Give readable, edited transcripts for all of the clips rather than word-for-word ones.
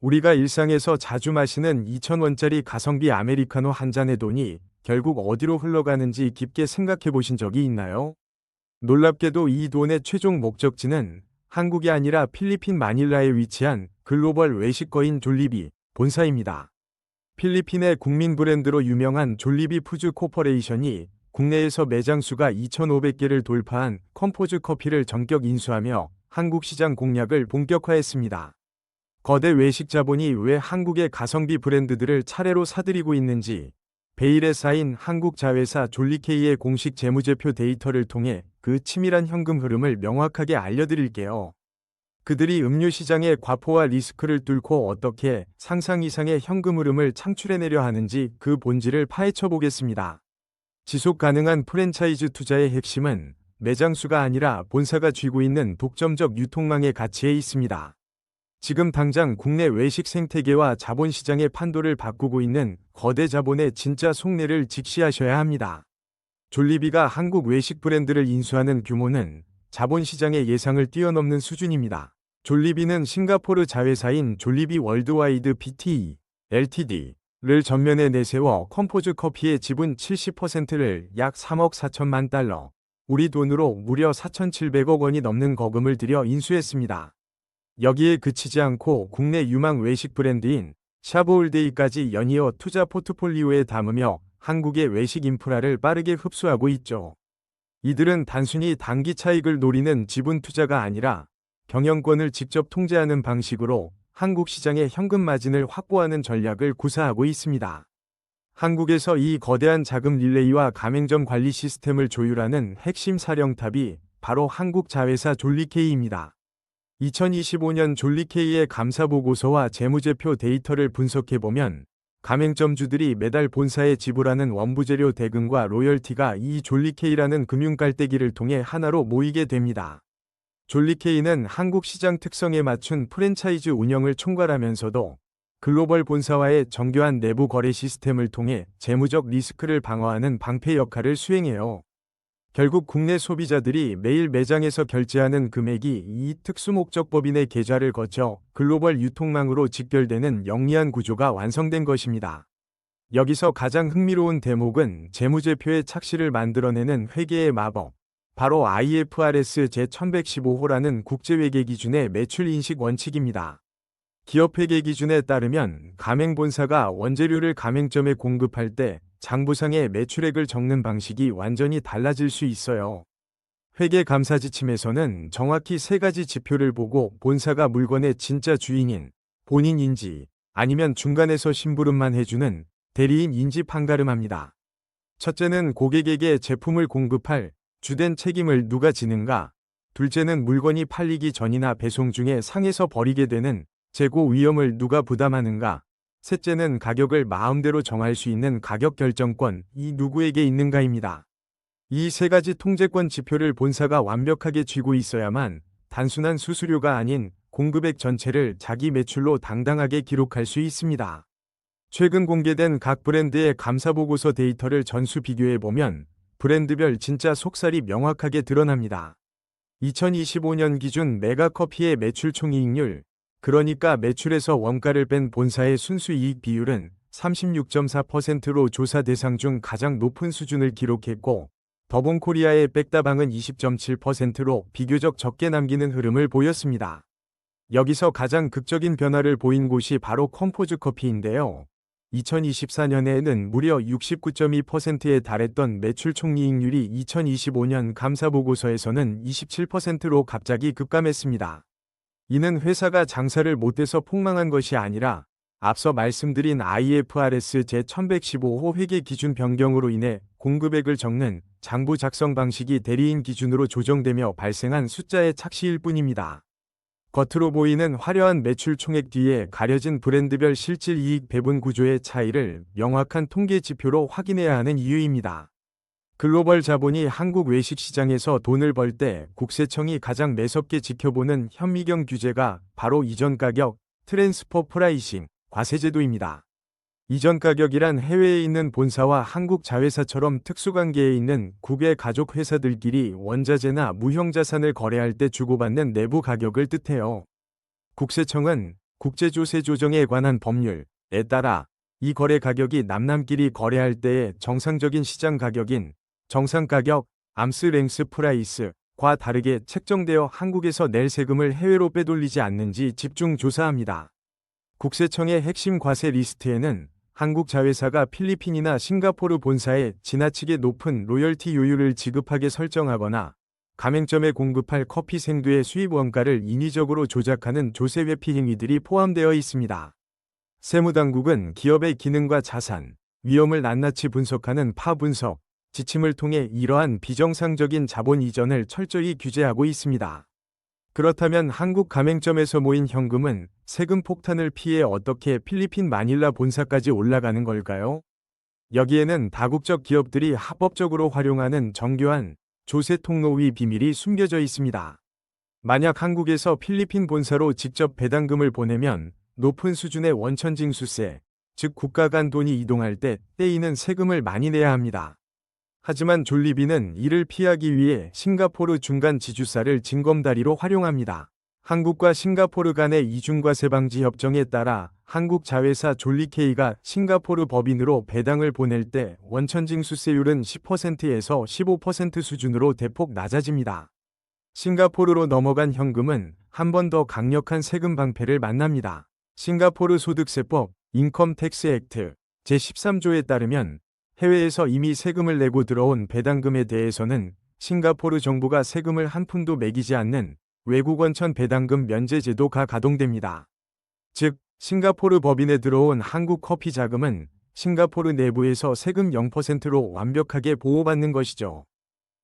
우리가 일상에서 자주 마시는 2,000원짜리 가성비 아메리카노 한 잔의 돈이 결국 어디로 흘러가는지 깊게 생각해 보신 적이 있나요? 놀랍게도 이 돈의 최종 목적지는 한국이 아니라 필리핀 마닐라에 위치한 글로벌 외식거인 졸리비 본사입니다. 필리핀의 국민 브랜드로 유명한 졸리비 푸드 코퍼레이션이 국내에서 매장 수가 2,500개를 돌파한 컴포즈 커피를 전격 인수하며 한국 시장 공략을 본격화했습니다. 거대 외식 자본이 왜 한국의 가성비 브랜드들을 차례로 사들이고 있는지 베일에 쌓인 한국 자회사 졸리케이의 공식 재무제표 데이터를 통해 그 치밀한 현금 흐름을 명확하게 알려드릴게요. 그들이 음료 시장의 과포와 리스크를 뚫고 어떻게 상상 이상의 현금 흐름을 창출해내려 하는지 그 본질을 파헤쳐 보겠습니다. 지속 가능한 프랜차이즈 투자의 핵심은 매장 수가 아니라 본사가 쥐고 있는 독점적 유통망의 가치에 있습니다. 지금 당장 국내 외식 생태계와 자본시장의 판도를 바꾸고 있는 거대 자본의 진짜 속내를 직시하셔야 합니다. 졸리비가 한국 외식 브랜드를 인수하는 규모는 자본시장의 예상을 뛰어넘는 수준입니다. 졸리비는 싱가포르 자회사인 졸리비 월드와이드 PTE, LTD를 전면에 내세워 컴포즈 커피의 지분 70%를 약 3억 4천만 달러, 우리 돈으로 무려 4,700억 원이 넘는 거금을 들여 인수했습니다. 여기에 그치지 않고 국내 유망 외식 브랜드인 샤브올데이까지 연이어 투자 포트폴리오에 담으며 한국의 외식 인프라를 빠르게 흡수하고 있죠. 이들은 단순히 단기 차익을 노리는 지분 투자가 아니라 경영권을 직접 통제하는 방식으로 한국 시장의 현금 마진을 확보하는 전략을 구사하고 있습니다. 한국에서 이 거대한 자금 릴레이와 가맹점 관리 시스템을 조율하는 핵심 사령탑이 바로 한국 자회사 졸리케이입니다. 2025년 졸리케이의 감사보고서와 재무제표 데이터를 분석해보면 가맹점주들이 매달 본사에 지불하는 원부재료 대금과 로열티가 이 졸리케이라는 금융깔대기를 통해 하나로 모이게 됩니다. 졸리케이는 한국 시장 특성에 맞춘 프랜차이즈 운영을 총괄하면서도 글로벌 본사와의 정교한 내부 거래 시스템을 통해 재무적 리스크를 방어하는 방패 역할을 수행해요. 결국 국내 소비자들이 매일 매장에서 결제하는 금액이 이 특수목적법인의 계좌를 거쳐 글로벌 유통망으로 직결되는 영리한 구조가 완성된 것입니다. 여기서 가장 흥미로운 대목은 재무제표의 착시를 만들어내는 회계의 마법, 바로 IFRS 제1115호라는 국제회계 기준의 매출 인식 원칙입니다. 기업 회계 기준에 따르면 가맹본사가 원재료를 가맹점에 공급할 때 장부상의 매출액을 적는 방식이 완전히 달라질 수 있어요. 회계 감사 지침에서는 정확히 세 가지 지표를 보고 본사가 물건의 진짜 주인인 본인인지 아니면 중간에서 심부름만 해주는 대리인인지 판가름합니다. 첫째는 고객에게 제품을 공급할 주된 책임을 누가 지는가? 둘째는 물건이 팔리기 전이나 배송 중에 상해서 버리게 되는 재고 위험을 누가 부담하는가? 셋째는 가격을 마음대로 정할 수 있는 가격 결정권, 이 누구에게 있는가입니다. 이 세 가지 통제권 지표를 본사가 완벽하게 쥐고 있어야만 단순한 수수료가 아닌 공급액 전체를 자기 매출로 당당하게 기록할 수 있습니다. 최근 공개된 각 브랜드의 감사보고서 데이터를 전수 비교해보면 브랜드별 진짜 속살이 명확하게 드러납니다. 2025년 기준 메가커피의 매출 총이익률, 그러니까 매출에서 원가를 뺀 본사의 순수이익 비율은 36.4%로 조사 대상 중 가장 높은 수준을 기록했고, 더본코리아의 백다방은 20.7%로 비교적 적게 남기는 흐름을 보였습니다. 여기서 가장 극적인 변화를 보인 곳이 바로 컴포즈 커피인데요. 2024년에는 무려 69.2%에 달했던 매출 총이익률이 2025년 감사보고서에서는 27%로 갑자기 급감했습니다. 이는 회사가 장사를 못해서 폭망한 것이 아니라 앞서 말씀드린 IFRS 제1115호 회계 기준 변경으로 인해 공급액을 적는 장부 작성 방식이 대리인 기준으로 조정되며 발생한 숫자의 착시일 뿐입니다. 겉으로 보이는 화려한 매출 총액 뒤에 가려진 브랜드별 실질 이익 배분 구조의 차이를 명확한 통계 지표로 확인해야 하는 이유입니다. 글로벌 자본이 한국 외식 시장에서 돈을 벌 때 국세청이 가장 매섭게 지켜보는 현미경 규제가 바로 이전 가격, 트랜스퍼 프라이싱, 과세제도입니다. 이전 가격이란 해외에 있는 본사와 한국 자회사처럼 특수관계에 있는 국외 가족 회사들끼리 원자재나 무형자산을 거래할 때 주고받는 내부 가격을 뜻해요. 국세청은 국제조세 조정에 관한 법률에 따라 이 거래 가격이 남남끼리 거래할 때의 정상적인 시장 가격인 정상가격, 암스랭스 프라이스과 다르게 책정되어 한국에서 낼 세금을 해외로 빼돌리지 않는지 집중 조사합니다. 국세청의 핵심 과세 리스트에는 한국 자회사가 필리핀이나 싱가포르 본사에 지나치게 높은 로열티 요율을 지급하게 설정하거나 가맹점에 공급할 커피 생두의 수입 원가를 인위적으로 조작하는 조세 회피 행위들이 포함되어 있습니다. 세무당국은 기업의 기능과 자산, 위험을 낱낱이 분석하는 파분석 지침을 통해 이러한 비정상적인 자본 이전을 철저히 규제하고 있습니다. 그렇다면 한국 가맹점에서 모인 현금은 세금 폭탄을 피해 어떻게 필리핀 마닐라 본사까지 올라가는 걸까요? 여기에는 다국적 기업들이 합법적으로 활용하는 정교한 조세 통로의 비밀이 숨겨져 있습니다. 만약 한국에서 필리핀 본사로 직접 배당금을 보내면 높은 수준의 원천징수세, 즉 국가 간 돈이 이동할 때 떼이는 세금을 많이 내야 합니다. 하지만 졸리비는 이를 피하기 위해 싱가포르 중간 지주사를 징검다리로 활용합니다. 한국과 싱가포르 간의 이중과세 방지 협정에 따라 한국 자회사 졸리케이가 싱가포르 법인으로 배당을 보낼 때 원천징수세율은 10%에서 15% 수준으로 대폭 낮아집니다. 싱가포르로 넘어간 현금은 한 번 더 강력한 세금 방패를 만납니다. 싱가포르 소득세법 인컴 텍스 액트 제13조에 따르면 해외에서 이미 세금을 내고 들어온 배당금에 대해서는 싱가포르 정부가 세금을 한 푼도 매기지 않는 외국 원천 배당금 면제 제도가 가동됩니다. 즉, 싱가포르 법인에 들어온 한국 커피 자금은 싱가포르 내부에서 세금 0%로 완벽하게 보호받는 것이죠.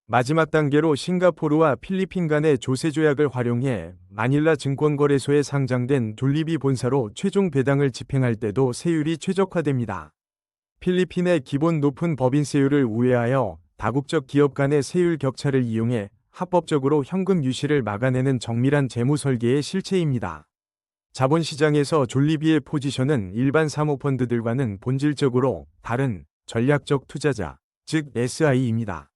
마지막 단계로 싱가포르와 필리핀 간의 조세 조약을 활용해 마닐라 증권거래소에 상장된 졸리비 본사로 최종 배당을 집행할 때도 세율이 최적화됩니다. 필리핀의 기본 높은 법인세율을 우회하여 다국적 기업 간의 세율 격차를 이용해 합법적으로 현금 유실을 막아내는 정밀한 재무 설계의 실체입니다. 자본시장에서 졸리비의 포지션은 일반 사모펀드들과는 본질적으로 다른 전략적 투자자, 즉 SI입니다.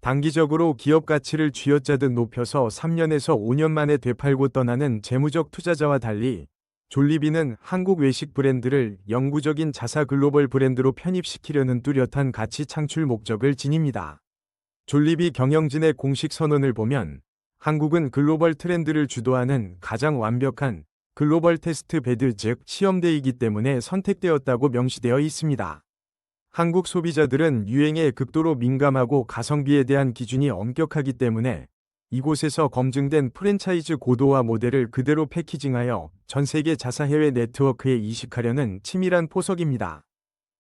단기적으로 기업 가치를 쥐어짜듯 높여서 3년에서 5년 만에 되팔고 떠나는 재무적 투자자와 달리 졸리비는 한국 외식 브랜드를 영구적인 자사 글로벌 브랜드로 편입시키려는 뚜렷한 가치 창출 목적을 지닙니다. 졸리비 경영진의 공식 선언을 보면 한국은 글로벌 트렌드를 주도하는 가장 완벽한 글로벌 테스트 베드 즉 시험대이기 때문에 선택되었다고 명시되어 있습니다. 한국 소비자들은 유행에 극도로 민감하고 가성비에 대한 기준이 엄격하기 때문에 이곳에서 검증된 프랜차이즈 고도화 모델을 그대로 패키징하여 전 세계 자사 해외 네트워크에 이식하려는 치밀한 포석입니다.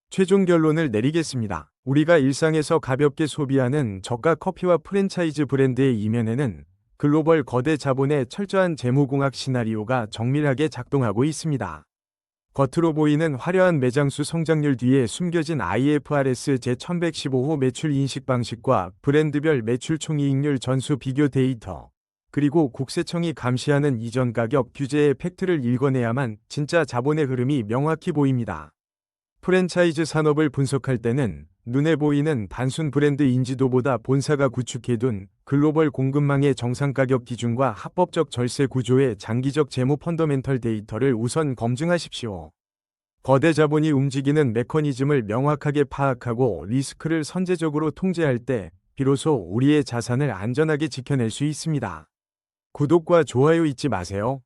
최종 결론을 내리겠습니다. 우리가 일상에서 가볍게 소비하는 저가 커피와 프랜차이즈 브랜드의 이면에는 글로벌 거대 자본의 철저한 재무공학 시나리오가 정밀하게 작동하고 있습니다. 겉으로 보이는 화려한 매장수 성장률 뒤에 숨겨진 IFRS 제1115호 매출 인식 방식과 브랜드별 매출 총이익률 전수 비교 데이터, 그리고 국세청이 감시하는 이전 가격 규제의 팩트를 읽어내야만 진짜 자본의 흐름이 명확히 보입니다. 프랜차이즈 산업을 분석할 때는 눈에 보이는 단순 브랜드 인지도보다 본사가 구축해둔 글로벌 공급망의 정상가격 기준과 합법적 절세 구조의 장기적 재무 펀더멘털 데이터를 우선 검증하십시오. 거대 자본이 움직이는 메커니즘을 명확하게 파악하고 리스크를 선제적으로 통제할 때 비로소 우리의 자산을 안전하게 지켜낼 수 있습니다. 구독과 좋아요 잊지 마세요.